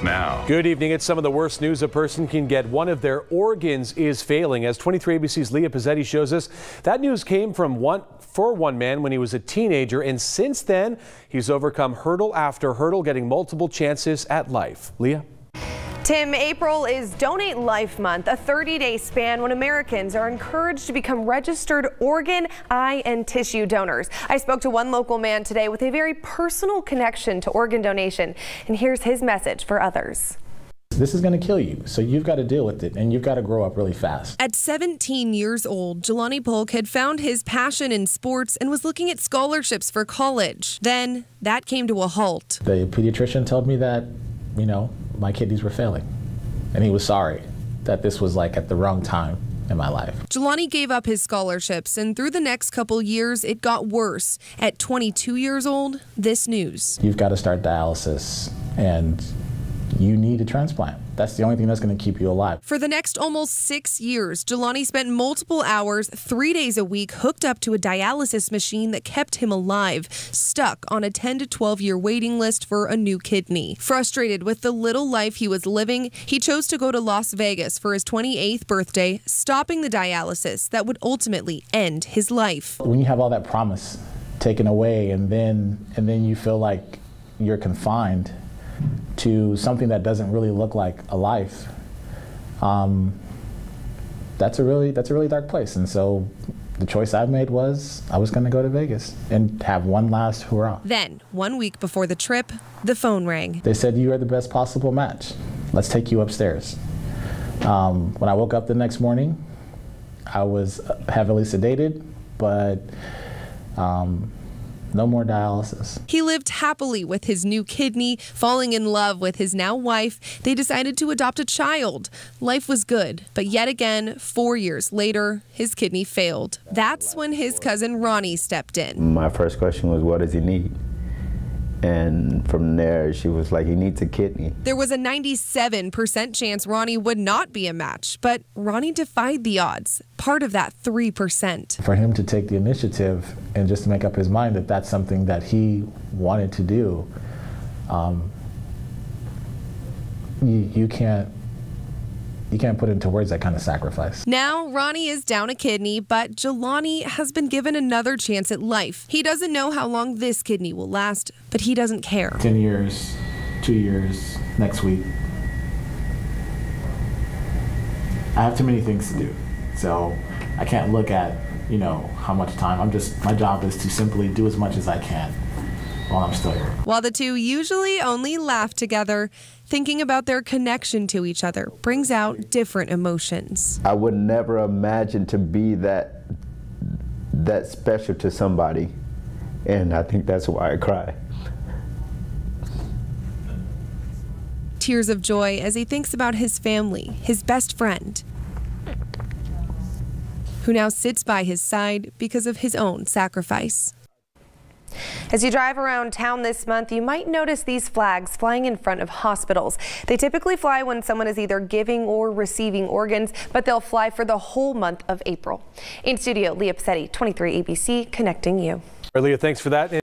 now. Good evening. It's some of the worst news a person can get. One of their organs is failing. As 23 ABC's Leah Pizzetti shows us, that news came from one man when he was a teenager, and since then he's overcome hurdle after hurdle, getting multiple chances at life. Leah? Tim, April is Donate Life Month, a 30-day span when Americans are encouraged to become registered organ, eye, and tissue donors. I spoke to one local man today with a very personal connection to organ donation, and here's his message for others. This is going to kill you, so you've got to deal with it, and you've got to grow up really fast. At 17 years old, Jelani Polk had found his passion in sports and was looking at scholarships for college. Then that came to a halt. The pediatrician told me that, my kidneys were failing, and he was sorry that this was at the wrong time in my life. Jelani gave up his scholarships, and through the next couple years, it got worse. At 22 years old, this news. You've got to start dialysis, and you need a transplant. That's the only thing that's going to keep you alive. For the next almost 6 years, Jelani spent multiple hours, 3 days a week, hooked up to a dialysis machine that kept him alive, stuck on a 10 to 12-year waiting list for a new kidney. Frustrated with the little life he was living, he chose to go to Las Vegas for his 28th birthday, stopping the dialysis that would ultimately end his life. When you have all that promise taken away, and then you feel like you're confined to something that doesn't really look like a life, that's a really dark place. And so the choice I made was I was going to go to Vegas and have one last hurrah. Then, 1 week before the trip, the phone rang. They said, "You are the best possible match. Let's take you upstairs." When I woke up the next morning, I was heavily sedated, but no more dialysis. He lived happily with his new kidney, falling in love with his now wife. They decided to adopt a child. Life was good, but yet again, 4 years later, his kidney failed. That's when his cousin Ronnie stepped in. My first question was, what does he need? And from there, she was like, he needs a kidney. There was a 97% chance Ronnie would not be a match, but Ronnie defied the odds, part of that 3%. For him to take the initiative and just to make up his mind that that's something that he wanted to do, you can't put into words that kind of sacrifice. Now, Ronnie is down a kidney, but Jelani has been given another chance at life. He doesn't know how long this kidney will last, but he doesn't care. 10 years, 2 years, next week. I have too many things to do, so I can't look at, how much time. My job is to simply do as much as I can while I'm still here. While the two usually only laugh together, thinking about their connection to each other brings out different emotions. I would never imagine to be that special to somebody, and I think that's why I cry. Tears of joy as he thinks about his family, his best friend, who now sits by his side because of his own sacrifice. As you drive around town this month, you might notice these flags flying in front of hospitals. They typically fly when someone is either giving or receiving organs, but they'll fly for the whole month of April. In studio, Leah Pizzetti, 23 ABC, connecting you. Leah, thanks for that.